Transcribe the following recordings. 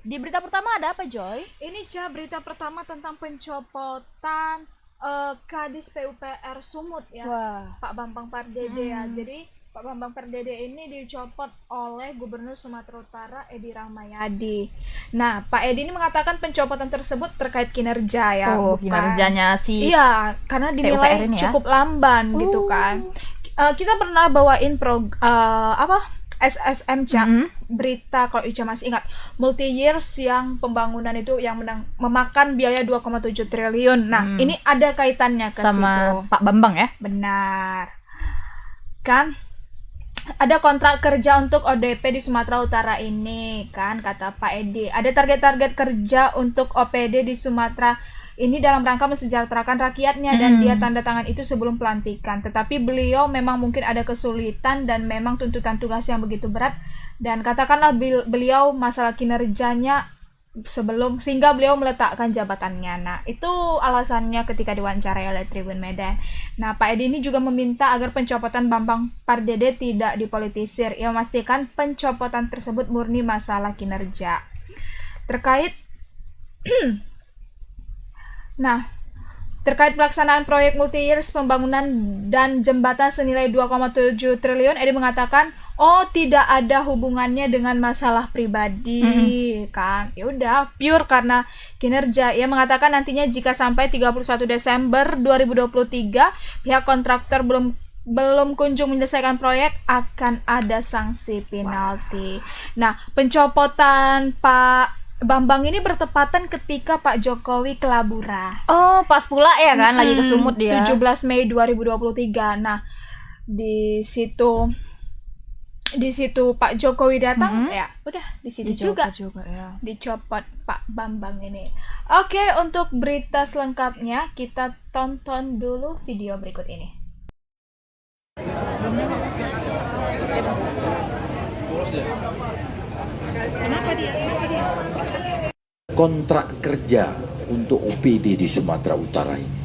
Di berita pertama ada apa, Joy? Ini Ca, berita pertama tentang pencopotan Kadis PUPR Sumut ya, Wah. Pak Bambang Pardede ya. Jadi Pak Bambang Pardede ini dicopot oleh Gubernur Sumatera Utara Edi Rahmayadi. Nah, Pak Edi ini mengatakan pencopotan tersebut terkait kinerja ya, Oh, bukan. kinerjanya si Iya, karena dinilai PUPR ini ya? cukup lamban gitu kan. Kita pernah bawain SSM Ca, berita kalau Ica masih ingat, multi years yang pembangunan itu yang memakan biaya 2,7 triliun. Nah, ini ada kaitannya ke sama situ. Pak Bambang ya? Benar. Kan ada kontrak kerja untuk ODP di Sumatera Utara ini kan, kata Pak Edi. Ada target-target kerja untuk OPD di Sumatera ini dalam rangka mensejahterakan rakyatnya dan dia tanda tangan itu sebelum pelantikan. Tetapi beliau memang mungkin ada kesulitan dan memang tuntutan tugas yang begitu berat, dan katakanlah beliau masalah kinerjanya sehingga beliau meletakkan jabatannya. Nah, itu alasannya ketika diwawancarai oleh Tribun Medan. Nah, Pak Edi ini juga meminta agar pencopotan Bambang Pardede tidak dipolitisir. Ia memastikan pencopotan tersebut murni masalah kinerja. Terkait terkait pelaksanaan proyek multi-years pembangunan dan jembatan senilai 2,7 triliun, Edi mengatakan, tidak ada hubungannya dengan masalah pribadi, kan. Ya udah, pure karena kinerja. Ia mengatakan nantinya jika sampai 31 Desember 2023 pihak kontraktor belum kunjung menyelesaikan proyek, akan ada sanksi penalti. Nah, pencopotan Pak Bambang ini bertepatan ketika Pak Jokowi ke Labura. Oh, pas pula ya kan, lagi ke Sumut dia. 17 Mei 2023. Nah, di situ Pak Jokowi datang, ya udah di situ juga ya. dicopot Pak Bambang ini. Oke, untuk berita selengkapnya kita tonton dulu video berikut ini. Kenapa dia? Kontrak kerja untuk OPD di Sumatera Utara ini.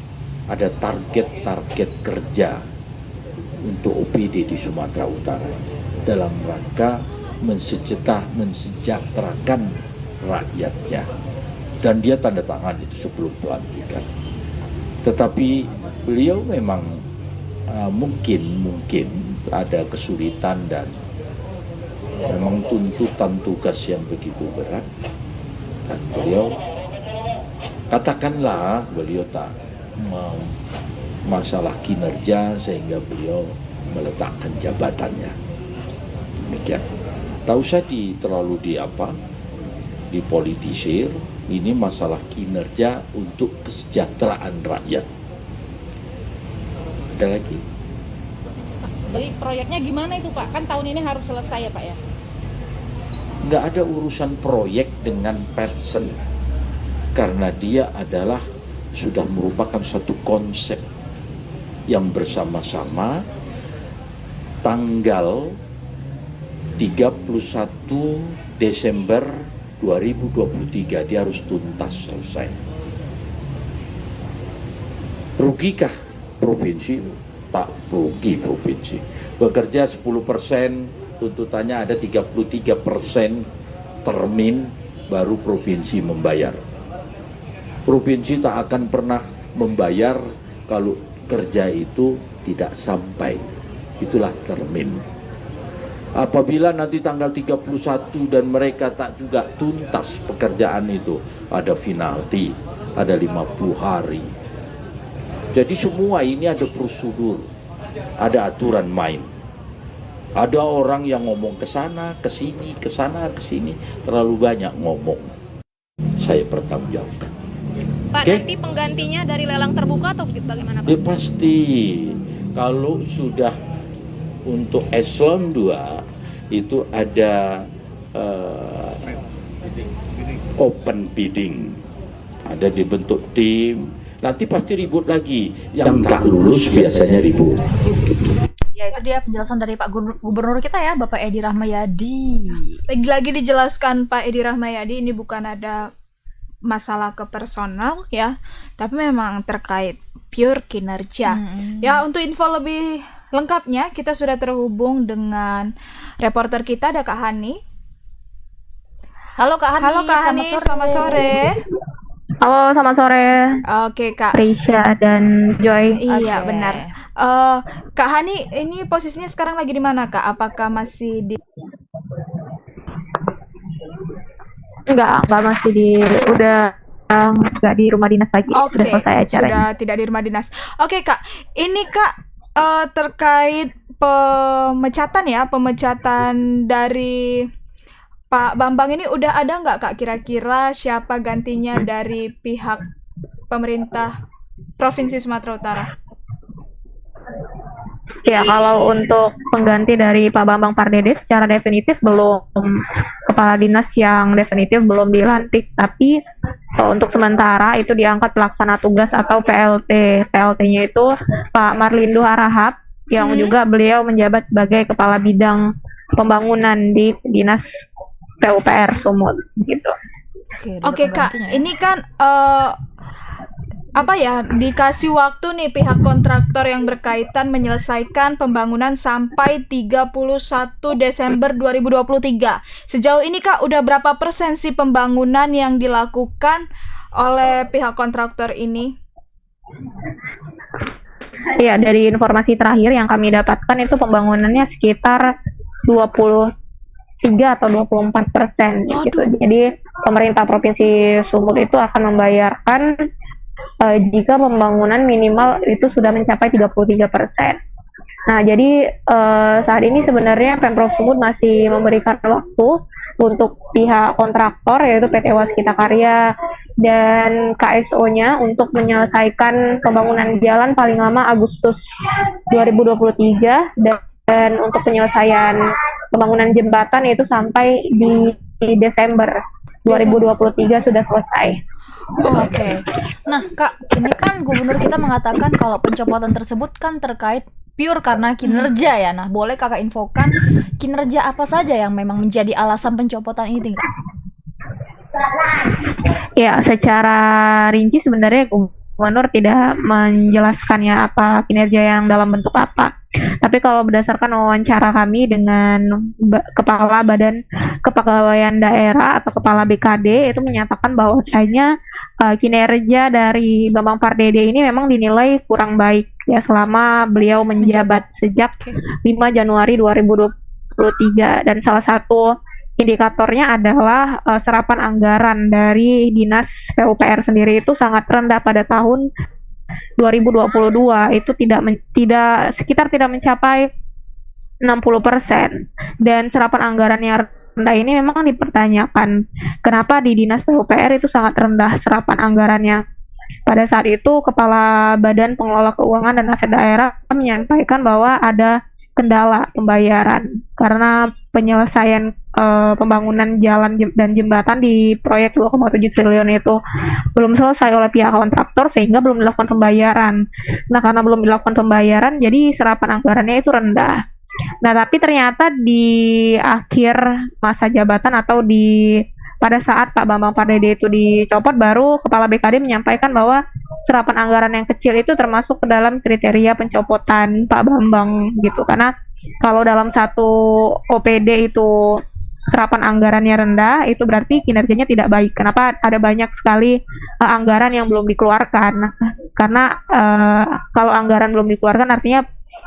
Ada target-target kerja untuk OPD di Sumatera Utara dalam rangka mensejahterakan rakyatnya. Dan dia tanda tangan itu sebelum pelantikan. Tetapi beliau memang mungkin ada kesulitan dan memang tuntutan tugas yang begitu berat. Dan beliau, katakanlah beliau tak masalah kinerja sehingga beliau meletakkan jabatannya. Demikian. Tak usah terlalu dipolitisir. Ini masalah kinerja untuk kesejahteraan rakyat. Ada lagi? Jadi proyeknya gimana itu Pak? Kan tahun ini harus selesai ya Pak ya? Nggak ada urusan proyek dengan person, karena dia adalah sudah merupakan satu konsep yang bersama-sama tanggal 31 Desember 2023 dia harus tuntas selesai. Rugikah provinsi? Tak rugi provinsi. Bekerja 10%, tuntutannya ada 33% termin baru provinsi membayar. Provinsi tak akan pernah membayar kalau kerja itu tidak sampai. Itulah termin. Apabila nanti tanggal 31 dan mereka tak juga tuntas pekerjaan itu, ada penalti, ada 50 hari. Jadi semua ini ada prosedur, ada aturan main. Ada orang yang ngomong ke sana, ke sini, ke sana, ke sini, terlalu banyak ngomong. Saya bertanggungjawabkan. Pak, nanti penggantinya dari lelang terbuka atau bagaimana Pak? Ya pasti, kalau sudah untuk eselon 2 itu ada open bidding, ada dibentuk tim. Nanti pasti ribut lagi. Yang tak lulus biasanya ribut. Ya, itu dia penjelasan dari Pak Gubernur kita ya, Bapak Edi Rahmayadi. Lagi-lagi dijelaskan Pak Edi Rahmayadi, ini bukan ada masalah ke personal ya, tapi memang terkait pure kinerja. Mm-mm. Ya, untuk info lebih lengkapnya kita sudah terhubung dengan reporter kita, ada Kak Hani. Halo Kak Hani, Halo Kak Hani, selamat sore. Halo, selamat sore, Oke Kak. Risha dan Joy. Iya, Oke. benar. Kak Hani, ini posisinya sekarang lagi di mana Kak? Apakah masih di Enggak masih udah nggak di rumah dinas lagi, Oke, sudah selesai acaranya. sudah tidak di rumah dinas. Oke Kak, ini Kak terkait pemecatan dari Pak Bambang ini udah ada nggak Kak kira-kira siapa gantinya dari pihak pemerintah Provinsi Sumatera Utara? Ya, kalau untuk pengganti dari Pak Bambang Pardede secara definitif belum, kepala dinas yang definitif belum dilantik, tapi untuk sementara itu diangkat pelaksana tugas atau PLT. PLT-nya itu Pak Marlindo Harahap yang juga beliau menjabat sebagai kepala bidang pembangunan di Dinas PUPR Sumut gitu. udah Oke ada Kak, penggantinya ya? ini kan dikasih waktu nih pihak kontraktor yang berkaitan menyelesaikan pembangunan sampai 31 Desember 2023. Sejauh ini Kak, udah berapa persen sih pembangunan yang dilakukan oleh pihak kontraktor ini? Ya, dari informasi terakhir yang kami dapatkan itu pembangunannya sekitar 23 atau 24% gitu. Jadi pemerintah Provinsi Sumut itu akan membayarkan jika pembangunan minimal itu sudah mencapai 33%. Nah, jadi saat ini sebenarnya Pemprov Sumut masih memberikan waktu untuk pihak kontraktor yaitu PT Waskita Karya dan KSO-nya untuk menyelesaikan pembangunan jalan paling lama Agustus 2023 dan untuk penyelesaian pembangunan jembatan itu sampai di Desember 2023 sudah selesai. Oke. Nah, Kak, ini kan gubernur kita mengatakan kalau pencopotan tersebut kan terkait pure karena kinerja ya. Nah, boleh Kakak infokan kinerja apa saja yang memang menjadi alasan pencopotan ini, Kak? Ya, secara rinci sebenarnya gubernur tidak menjelaskannya apa kinerja yang dalam bentuk apa. Tapi kalau berdasarkan wawancara kami dengan Kepala Badan Kepegawaian Daerah atau Kepala BKD itu menyatakan bahwasanya kinerja dari Bambang Pardede ini memang dinilai kurang baik ya selama beliau menjabat sejak 5 Januari 2023 dan salah satu indikatornya adalah serapan anggaran dari Dinas PUPR sendiri itu sangat rendah pada tahun 2022 itu tidak mencapai 60% dan serapan anggaran yang rendah ini memang dipertanyakan kenapa di Dinas PUPR itu sangat rendah serapan anggarannya. Pada saat itu Kepala Badan Pengelola Keuangan dan Aset Daerah menyampaikan bahwa ada kendala pembayaran karena penyelesaian pembangunan jalan dan jembatan di proyek 2,7 triliun itu belum selesai oleh pihak kontraktor sehingga belum dilakukan pembayaran. Nah, karena belum dilakukan pembayaran jadi serapan anggarannya itu rendah. Nah, tapi ternyata di akhir masa jabatan atau pada saat Pak Bambang Pardede itu dicopot baru Kepala BKD menyampaikan bahwa serapan anggaran yang kecil itu termasuk ke dalam kriteria pencopotan Pak Bambang gitu. Karena kalau dalam satu OPD itu serapan anggarannya rendah, itu berarti kinerjanya tidak baik. Kenapa ada banyak sekali anggaran yang belum dikeluarkan? Karena kalau anggaran belum dikeluarkan artinya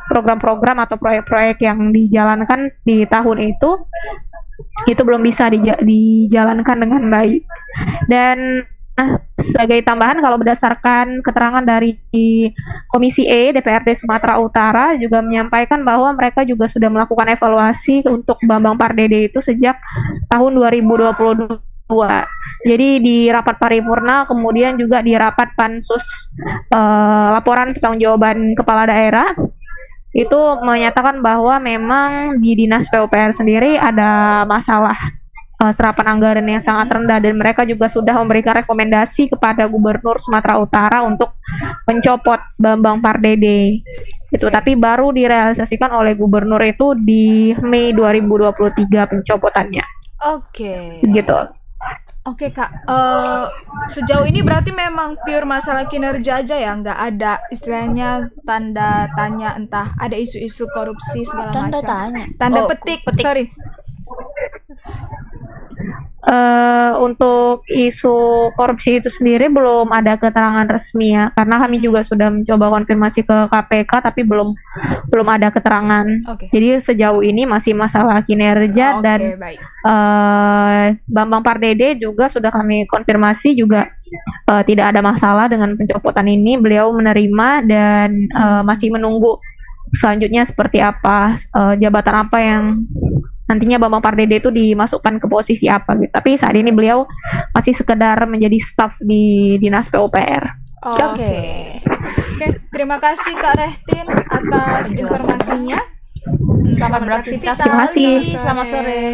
program-program atau proyek-proyek yang dijalankan di tahun itu belum bisa dijalankan dengan baik. Dan sebagai tambahan kalau berdasarkan keterangan dari Komisi E DPRD Sumatera Utara juga menyampaikan bahwa mereka juga sudah melakukan evaluasi untuk Bambang Pardede itu sejak tahun 2022. Jadi di rapat paripurna kemudian juga di rapat pansus laporan pertanggungjawaban kepala daerah itu menyatakan bahwa memang di Dinas PUPR sendiri ada masalah serapan anggaran yang sangat rendah dan mereka juga sudah memberikan rekomendasi kepada Gubernur Sumatera Utara untuk mencopot Bambang Pardede itu, tapi baru direalisasikan oleh Gubernur itu di Mei 2023 pencopotannya. Oke. Gitu. Oke Kak, sejauh ini berarti memang pure masalah kinerja aja ya, nggak ada istilahnya tanda tanya, entah ada isu-isu korupsi segala Tanda macam. tanya. Tanda Oh, petik, petik. sorry. Untuk isu korupsi itu sendiri belum ada keterangan resmi ya, karena kami juga sudah mencoba konfirmasi ke KPK tapi belum ada keterangan. Oke. Jadi sejauh ini masih masalah kinerja Oke, dan baik. Bambang Pardede juga sudah kami konfirmasi juga tidak ada masalah dengan pencopotan ini. Beliau menerima dan masih menunggu selanjutnya seperti apa, jabatan apa yang nantinya Bambang Pardede itu dimasukkan ke posisi apa gitu. Tapi saat ini beliau masih sekedar menjadi staf di Dinas PUPR. Oke. Oke, terima kasih Kak Rehtin atas informasinya. Selamat beraktivitas. Terima kasih. Selamat sore.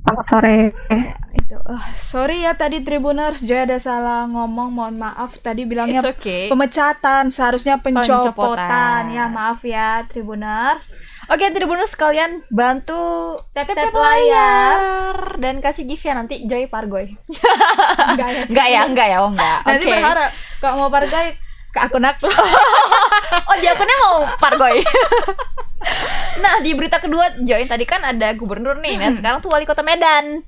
Selamat sore. Itu, sorry ya tadi Tribuners, Joy ada salah ngomong, mohon maaf. Tadi bilangnya It's okay. pemecatan, seharusnya pencopotan. Pencopotan. Ya, maaf ya Tribuners. Oke, Tribuners sekalian bantu tap Tap layar dan kasih gift ya nanti Joy Pargoy. Enggak ya. Enggak ya, oh enggak. Nanti Oke. berharap kalau mau partai ke akun aku. Oh, di akunnya mau Pargoy. Nah, di berita kedua Joy tadi kan ada gubernur nih. Nah, sekarang tuh wali kota Medan.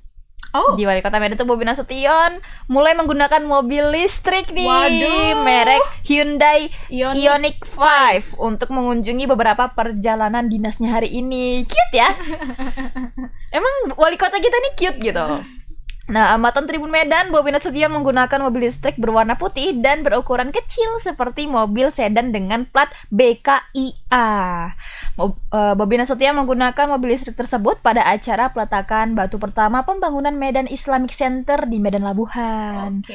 Oh, Di wali kota Medan tuh Bobi Nasution mulai menggunakan mobil listrik nih, Waduh. merek Hyundai Ioniq Ioniq 5 untuk mengunjungi beberapa perjalanan dinasnya hari ini. Cute ya. Emang wali kota kita nih cute gitu. Nah, amatan Tribun Medan, Bobi Nasution menggunakan mobil listrik berwarna putih dan berukuran kecil seperti mobil sedan dengan plat BKIA. Bobi Nasution menggunakan mobil listrik tersebut pada acara peletakan batu pertama pembangunan Medan Islamic Center di Medan Labuhan.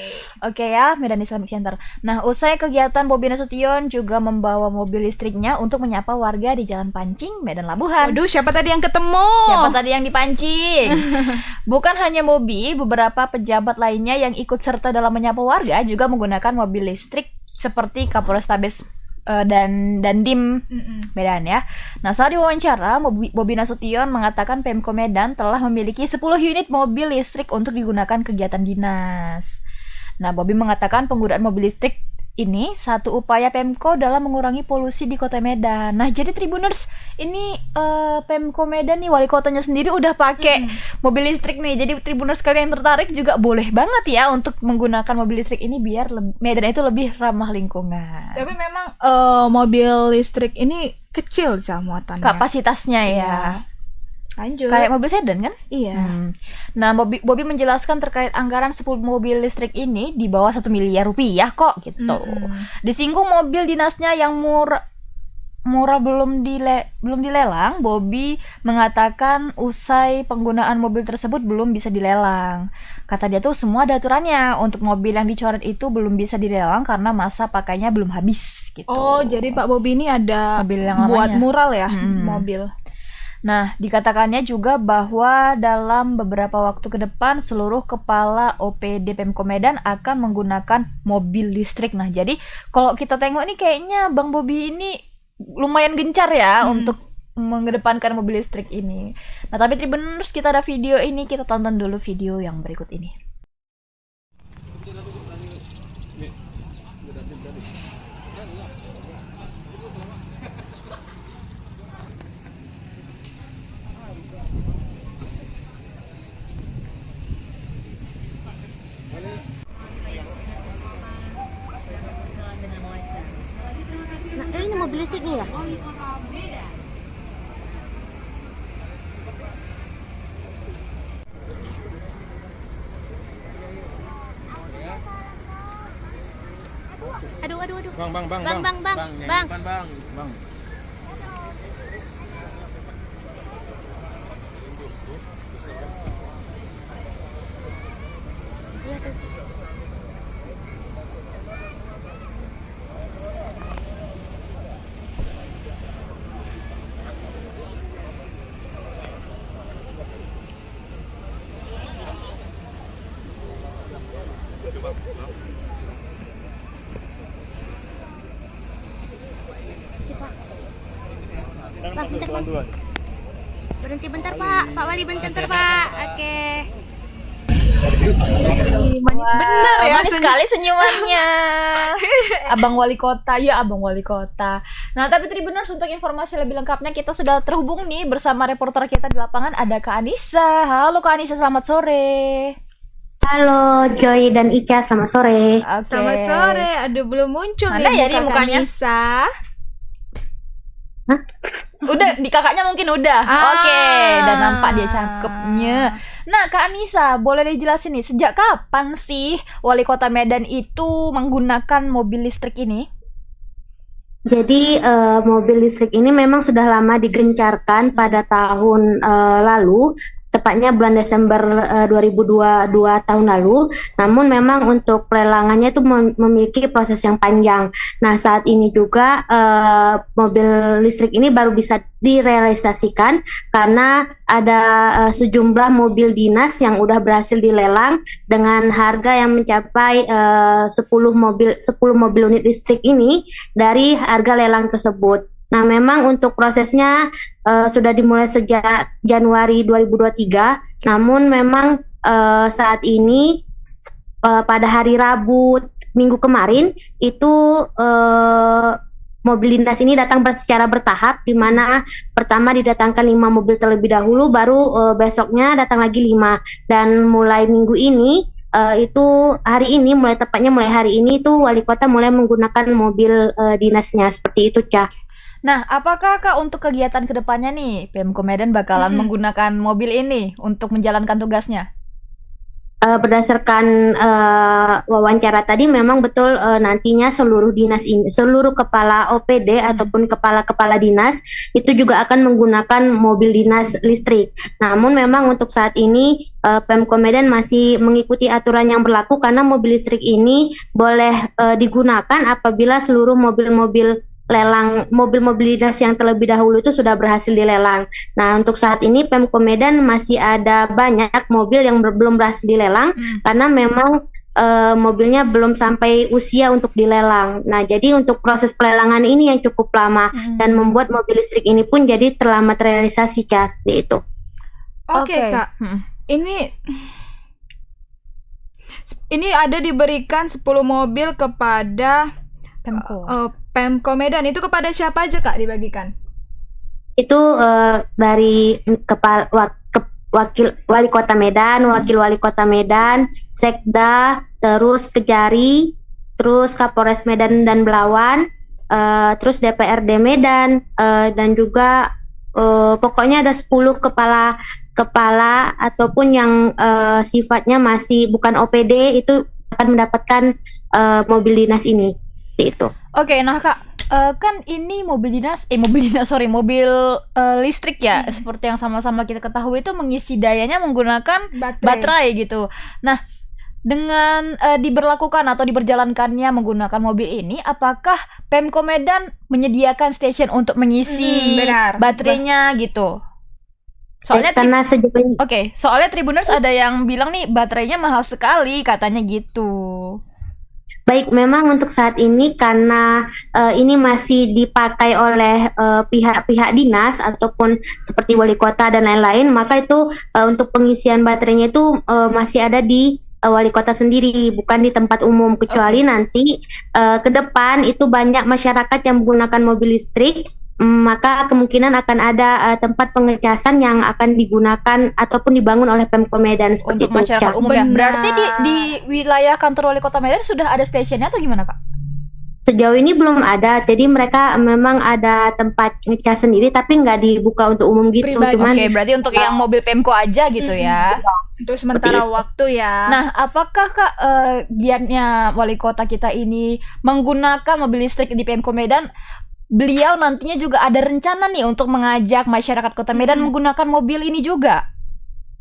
Oke ya, Medan Islamic Center. Nah, usai kegiatan, Bobi Nasution juga membawa mobil listriknya untuk menyapa warga di Jalan Pancing, Medan Labuhan. waduh, siapa tadi yang ketemu? Siapa tadi yang dipancing? Bukan hanya Bobi, beberapa pejabat lainnya yang ikut serta dalam menyapa warga juga menggunakan mobil listrik seperti Kapolrestabes dan Dandim Mm-mm. Medan ya. Nah, saat diwawancara, Bobi Nasution mengatakan Pemko Medan telah memiliki 10 unit mobil listrik untuk digunakan kegiatan dinas. Nah, Bobi mengatakan penggunaan mobil listrik ini satu upaya Pemko dalam mengurangi polusi di kota Medan. Nah, jadi Tribuners, ini Pemko Medan nih, wali kotanya sendiri udah pakai mobil listrik nih. Jadi Tribuners kalian yang tertarik juga boleh banget ya untuk menggunakan mobil listrik ini biar Medan itu lebih ramah lingkungan. Tapi memang mobil listrik ini kecil muatannya. Kapasitasnya ya. Iya. Lanjut. Kayak mobil sedan kan? Iya. Nah, Bobi menjelaskan terkait anggaran 10 mobil listrik ini di bawah 1 miliar rupiah kok gitu. Disinggung mobil dinasnya yang murah belum dilelang, Bobi mengatakan usai penggunaan mobil tersebut belum bisa dilelang. Kata dia tuh semua ada aturannya. Untuk mobil yang dicoret itu belum bisa dilelang karena masa pakainya belum habis gitu. Oh, jadi Pak Bobi ini ada Mobil yang buat lamanya. mural ya, Mm-mm. mobil. Nah, dikatakannya juga bahwa dalam beberapa waktu ke depan seluruh kepala OPD Pemko Medan akan menggunakan mobil listrik. Nah, jadi kalau kita tengok nih kayaknya Bang Bobi ini lumayan gencar ya untuk mengedepankan mobil listrik ini. Nah, tapi Tribuners, kita ada video ini, kita tonton dulu video yang berikut ini. Nah, ini mobil listriknya ya? Aduh. Bang, Bang. yang depan, bang. Bang, bentar, Bang. Berhenti bentar, Pak. Pak Wali, bentar, Pak. Oke. Manis bener ya. Manis sekali senyumannya. Abang Wali Kota, ya Abang Wali Kota. Nah, tapi Tribuners, untuk informasi lebih lengkapnya kita sudah terhubung nih bersama reporter kita di lapangan, ada Kak Anissa. Halo Kak Anissa, selamat sore. Halo Joy dan Ica, selamat sore. Oke. Selamat sore. Aduh, belum muncul Ada nih ya nih muka mukanya? Kanisa. Udah, di kakaknya mungkin udah. Oke, dan nampak dia cakepnya. Nah, Kak Anissa, boleh dijelasin nih, sejak kapan sih Wali Kota Medan itu menggunakan mobil listrik ini? Jadi mobil listrik ini memang sudah lama digencarkan pada tahun lalu, tepatnya bulan Desember 2022 tahun lalu. Namun memang untuk pelelangannya itu memiliki proses yang panjang. Nah, saat ini juga mobil listrik ini baru bisa direalisasikan karena ada sejumlah mobil dinas yang udah berhasil dilelang dengan harga yang mencapai 10 mobil unit listrik ini dari harga lelang tersebut. Nah, memang untuk prosesnya sudah dimulai sejak Januari 2023, namun memang saat ini pada hari Rabu minggu kemarin itu mobil dinas ini datang secara bertahap, di mana pertama didatangkan 5 mobil terlebih dahulu, baru besoknya datang lagi 5, dan mulai minggu ini itu hari ini, tepatnya mulai hari ini itu wali kota mulai menggunakan mobil dinasnya, seperti itu, Cah. Nah, apakah Kak untuk kegiatan kedepannya nih, Pemko Medan bakalan menggunakan mobil ini untuk menjalankan tugasnya? Berdasarkan wawancara tadi, memang betul nantinya seluruh dinas ini, seluruh kepala OPD ataupun kepala-kepala dinas itu juga akan menggunakan mobil dinas listrik. Namun memang untuk saat ini Pemko Medan masih mengikuti aturan yang berlaku, karena mobil listrik ini boleh digunakan apabila seluruh mobil-mobil dinas yang terlebih dahulu itu sudah berhasil dilelang. Nah, untuk saat ini Pemko Medan masih ada banyak mobil yang belum berhasil dilelang karena memang mobilnya belum sampai usia untuk dilelang. Nah, jadi untuk proses pelelangan ini yang cukup lama dan membuat mobil listrik ini pun jadi terlambat realisasi, Cah, seperti itu. Oke, Kak. Ini ada diberikan 10 mobil kepada Pemko Medan. Itu kepada siapa aja, Kak, dibagikan? Itu dari wakil wali kota Medan, wakil wali kota Medan, Sekda, terus Kejari, terus Kapolres Medan dan Belawan, terus DPRD Medan, dan juga pokoknya ada 10 kepala ataupun yang sifatnya masih bukan OPD itu akan mendapatkan mobil dinas ini, seperti itu. Oke, nah Kak, kan ini mobil listrik ya, seperti yang sama-sama kita ketahui itu mengisi dayanya menggunakan baterai gitu. Nah, dengan diberlakukan atau diberjalankannya menggunakan mobil ini, apakah Pemko Medan menyediakan stasiun untuk mengisi baterainya gitu? Soalnya soalnya Tribuners ada yang bilang nih baterainya mahal sekali katanya gitu. Baik, memang untuk saat ini karena ini masih dipakai oleh pihak-pihak dinas ataupun seperti wali kota dan lain-lain, maka itu untuk pengisian baterainya itu masih ada di wali kota sendiri, bukan di tempat umum, kecuali nanti ke depan itu banyak masyarakat yang menggunakan mobil listrik, maka kemungkinan akan ada tempat pengecasan yang akan digunakan ataupun dibangun oleh Pemko Medan seperti untuk masyarakat umum ya. Berarti di wilayah kantor wali kota Medan sudah ada stasiunnya atau gimana, Kak? Sejauh ini belum ada, jadi mereka memang ada tempat ngecas sendiri tapi nggak dibuka untuk umum gitu. Cuman berarti untuk yang mobil Pemko aja gitu ya. Itu sementara waktu ya. Nah, apakah Kak giatnya wali kota kita ini menggunakan mobil listrik di Pemko Medan? Beliau nantinya juga ada rencana nih untuk mengajak masyarakat Kota Medan menggunakan mobil ini juga.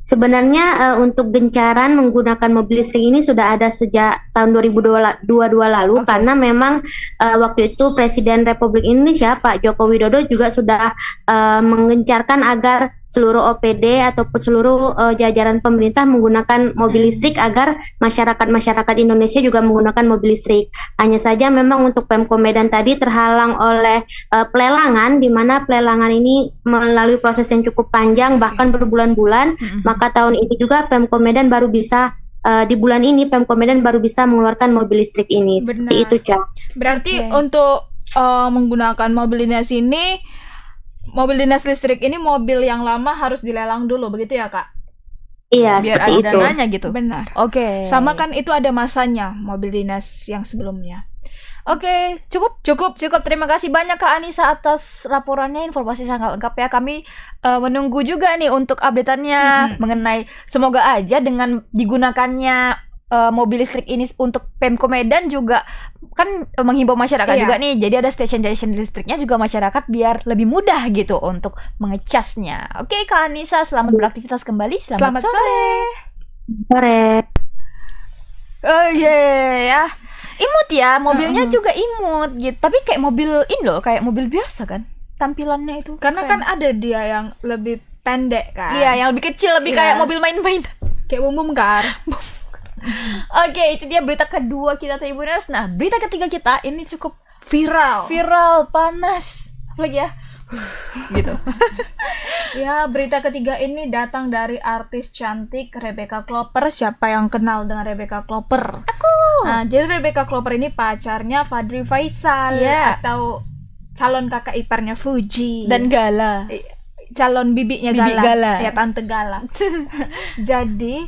Sebenarnya untuk gencaran menggunakan mobil listrik ini sudah ada sejak tahun 2022 lalu, karena memang waktu itu Presiden Republik Indonesia Pak Joko Widodo juga sudah menggencarkan agar seluruh OPD ataupun seluruh jajaran pemerintah menggunakan mobil listrik agar masyarakat Indonesia juga menggunakan mobil listrik. Hanya saja memang untuk Pemko Medan tadi terhalang oleh pelelangan, di mana pelelangan ini melalui proses yang cukup panjang bahkan berbulan-bulan. Maka tahun ini juga Pemko Medan baru bisa di bulan ini Pemko Medan baru bisa mengeluarkan mobil listrik ini. Seperti Benar. itu, Ca. Berarti Oke. untuk menggunakan mobil dinas ini, mobil dinas listrik ini mobil yang lama harus dilelang dulu, begitu ya Kak? Iya, Biar seperti ada itu. dananya gitu. Benar. Oke. Sama kan itu ada masanya mobil dinas yang sebelumnya. Oke, cukup. Terima kasih banyak Kak Anissa atas laporannya, informasi sangat lengkap ya. Kami menunggu juga nih untuk update-annya mengenai semoga aja dengan digunakannya mobil listrik ini untuk Pemko Medan juga kan menghimbau masyarakat Iya. juga nih. Jadi ada station listriknya juga masyarakat biar lebih mudah gitu untuk mengecasnya. Oke Kak Anissa, selamat beraktivitas kembali. Selamat sore. Sore. Oh iya ya. Imut ya, mobilnya juga imut gitu. Tapi kayak mobil ini loh, kayak mobil biasa kan tampilannya itu. Karena keren. kan ada dia yang lebih pendek kan. Iya, yang lebih kecil, lebih Iya. kayak mobil main-main. Kayak bum kar. Oke, itu dia berita kedua kita Tribuners. Nah, berita ketiga kita ini cukup Viral. panas. Apalagi ya? Gitu. Ya, berita ketiga ini datang dari artis cantik Rebecca Klopper. Siapa yang kenal dengan Rebecca Klopper? Aku. Nah, jadi Rebecca Klopper ini pacarnya Fadly Faisal Iya. atau calon kakak iparnya Fuji Dan Gala. calon bibinya Bibi Gala. Gala. Ya, tante Gala. Jadi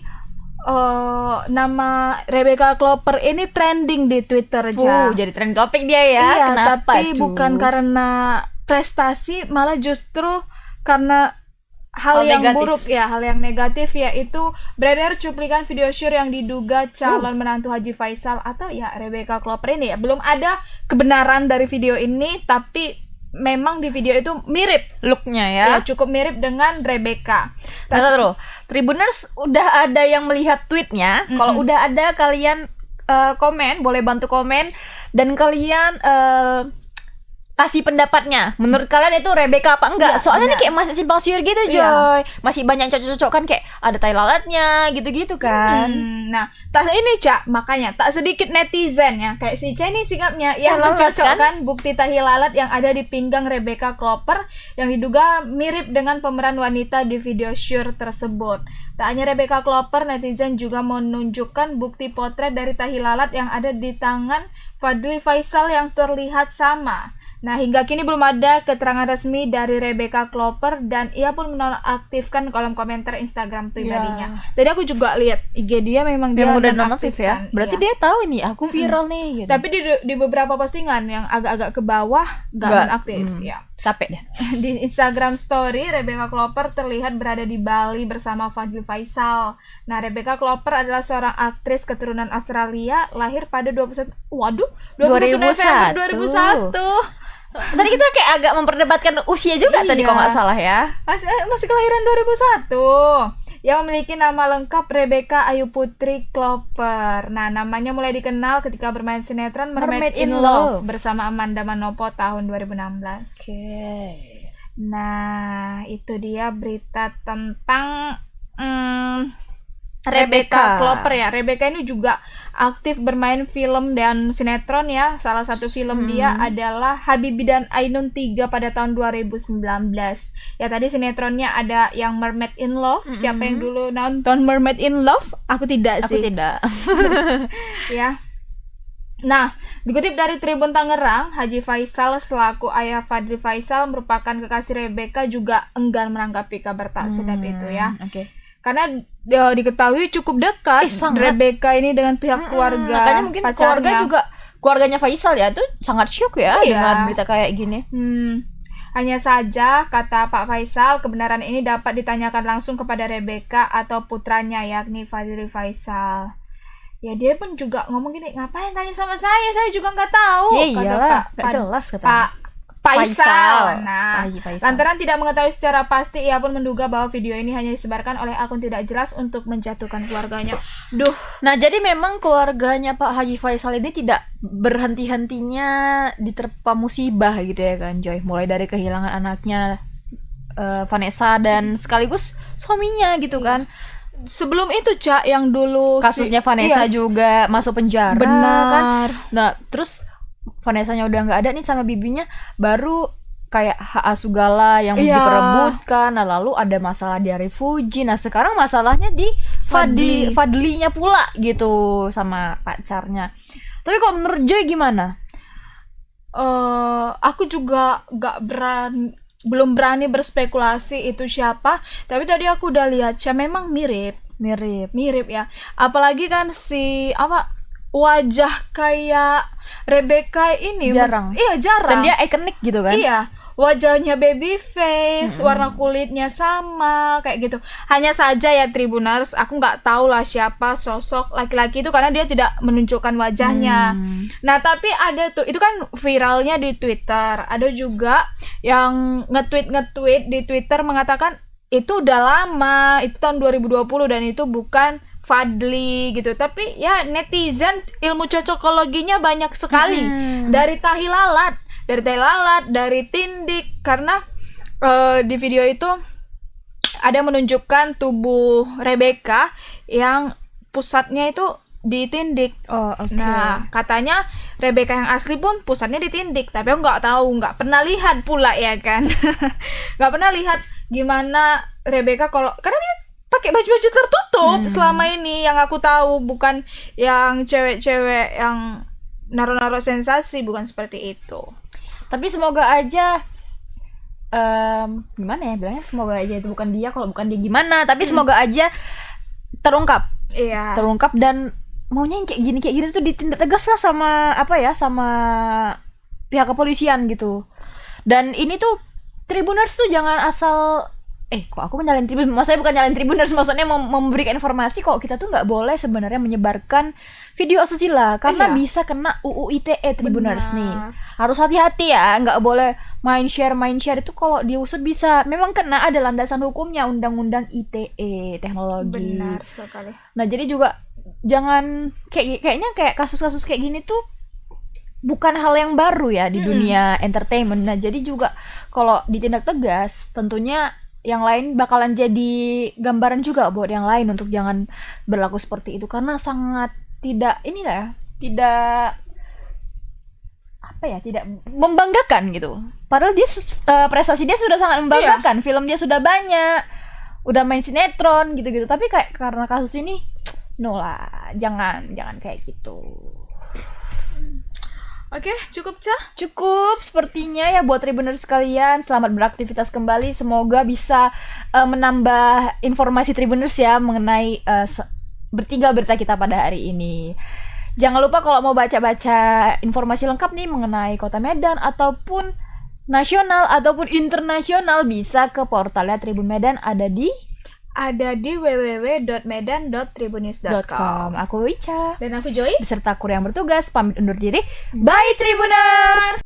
nama Rebecca Klopper ini trending di Twitter aja. Jadi trend topik dia ya. Iya, Kenapa tapi tuh? bukan karena prestasi, malah justru karena hal Hal yang negatif. buruk ya, hal yang negatif, yaitu beredar cuplikan video syur yang diduga calon menantu Haji Faisal atau ya Rebecca Klopper ini ya. Belum ada kebenaran dari video ini, tapi memang di video itu mirip, Looknya ya. ya cukup mirip dengan Rebecca. Nah, terus Tribuners udah ada yang melihat tweetnya. Kalau udah ada kalian komen, boleh bantu komen dan kalian kasih pendapatnya. Menurut kalian itu Rebecca apa enggak? Iya, Soalnya ini benar. kayak masih simpang siur gitu, Joy. Iya. Masih banyak cocok-cocok kan, kayak ada tai lalatnya gitu-gitu kan. Nah, tak ini Cak, makanya tak sedikit netizen ya, kayak si Cak ini sikapnya yang Tai lalat, mencocokkan bukti tahi lalat yang ada di pinggang Rebecca Klopper yang diduga mirip dengan pemeran wanita di video syur tersebut. Tak hanya Rebecca Klopper, netizen juga menunjukkan bukti potret dari tahi lalat yang ada di tangan Fadly Faisal yang terlihat sama. Nah, hingga kini belum ada keterangan resmi dari Rebecca Klopper dan ia pun menonaktifkan kolom komentar Instagram pribadinya. Tadi aku juga lihat IG dia, memang dia Memang udah nonaktif ya. nonaktifkan. Berarti Iya. dia tahu ini aku viral nih gitu. Tapi di beberapa postingan yang agak-agak ke bawah nggak Nggak, nonaktif. Ya. capek deh. Di Instagram story, Rebecca Klopper terlihat berada di Bali bersama Fadly Faisal. Nah, Rebecca Klopper adalah seorang aktris keturunan Australia, lahir pada 21 November 2001. Tadi kita kayak agak memperdebatkan usia juga tadi Iya. kalau nggak salah ya. Masih kelahiran 2001. Yang memiliki nama lengkap Rebecca Ayu Putri Klopper. Nah, namanya mulai dikenal ketika bermain sinetron Mermaid in Love bersama Amanda Manopo tahun 2016. Nah, itu dia berita tentang Rebecca Klopper ya. Rebecca ini juga aktif bermain film dan sinetron ya. Salah satu film dia adalah Habibie dan Ainun 3 pada tahun 2019. Ya, tadi sinetronnya ada yang Mermaid in Love. Siapa yang dulu nonton Mermaid in Love? Aku tidak Aku sih. tidak. Ya. Nah, dikutip dari Tribun Tangerang, Haji Faisal selaku ayah Fadly Faisal merupakan kekasih Rebecca juga enggan menanggapi kabar tak sedap itu ya. Oke. Karena diketahui cukup dekat sangat. Rebecca ini dengan pihak keluarga. Makanya mungkin keluarga pacarnya. juga, keluarganya Faisal ya tuh sangat syok ya Iya. dengan berita kayak gini. Hanya saja, kata Pak Faisal, kebenaran ini dapat ditanyakan langsung kepada Rebecca atau putranya yakni Fadly Faisal. Ya, dia pun juga ngomong gini, ngapain tanya sama saya juga nggak tahu. Ya kata iyalah, nggak jelas kata. Pak Faisal. Pak Nah, Haji Faisal. lantaran tidak mengetahui secara pasti, ia pun menduga bahwa video ini hanya disebarkan oleh akun tidak jelas untuk menjatuhkan keluarganya. Nah, jadi memang keluarganya Pak Haji Faisal ini tidak berhenti-hentinya diterpa musibah gitu ya kan, Joy. Mulai dari kehilangan anaknya Vanessa dan sekaligus suaminya gitu kan. Sebelum itu, Cak, yang dulu Kasusnya Vanessa juga masuk penjara kan. benar. Nah, terus Vanessa-nya udah nggak ada nih sama bibinya, baru kayak hak asuh Gala yang Iya. diperebutkan. Nah, lalu ada masalah di Fuji. Nah, sekarang masalahnya di Fadlinya pula gitu sama pacarnya. Tapi kalau menurut Joy gimana? Aku juga belum berani berspekulasi itu siapa, tapi tadi aku udah lihat ya memang mirip ya. Apalagi kan wajah kayak Rebecca ini Jarang. Iya, jarang. Dan dia ikonik gitu kan? Iya, wajahnya baby face, warna kulitnya sama kayak gitu. Hanya saja ya Tribuners, aku nggak tahu lah siapa sosok laki-laki itu karena dia tidak menunjukkan wajahnya. Nah, tapi ada tuh, itu kan viralnya di Twitter. Ada juga yang nge-tweet di Twitter mengatakan itu udah lama, itu tahun 2020 dan itu bukan Fadli gitu. Tapi ya netizen ilmu cocokologinya banyak sekali. Dari tahi lalat, dari tindik, karena di video itu ada menunjukkan tubuh Rebecca yang pusatnya itu di tindik. Nah, katanya Rebecca yang asli pun pusatnya di tindik, tapi aku nggak tahu, nggak pernah lihat pula ya kan. Nggak pernah lihat gimana Rebecca karena dia pakai baju-baju tertutup selama ini yang aku tahu, bukan yang cewek-cewek yang naruh-naruh sensasi, bukan seperti itu. Tapi semoga aja gimana ya bilangnya, semoga aja itu bukan dia, kalau bukan dia gimana, tapi semoga aja terungkap. Iya. Terungkap dan maunya yang kayak gini tuh ditindak tegas lah sama pihak kepolisian gitu. Dan ini tuh Tribuners tuh jangan asal kok aku nyalain Tribuners, maksudnya bukan nyalain Tribuners, maksudnya memberikan informasi kalau kita tuh nggak boleh sebenarnya menyebarkan video asusila karena bisa kena UU ITE Tribuners nih. Harus hati-hati ya, nggak boleh main share itu kalau diusut bisa memang kena, ada landasan hukumnya Undang-Undang ITE teknologi. Benar sekali. Nah, jadi juga jangan kayaknya kayak kasus-kasus kayak gini tuh bukan hal yang baru ya di dunia entertainment. Nah, jadi juga kalau ditindak tegas tentunya yang lain bakalan jadi gambaran juga buat yang lain untuk jangan berlaku seperti itu, karena sangat tidak tidak membanggakan gitu. Padahal dia prestasi dia sudah sangat membanggakan, film dia sudah banyak, udah main sinetron gitu-gitu. Tapi kayak karena kasus ini, no lah, jangan kayak gitu. Oke, cukup Cah? Cukup sepertinya ya buat Tribuners sekalian. Selamat beraktivitas kembali. Semoga bisa menambah informasi Tribuners ya mengenai bertiga berita kita pada hari ini. Jangan lupa kalau mau baca-baca informasi lengkap nih mengenai Kota Medan ataupun nasional ataupun internasional, bisa ke portalnya Tribun Medan, ada di www.medan.tribunnews.com. Aku Wica Dan aku Joy beserta kru yang bertugas pamit undur diri. Bye Tribuners.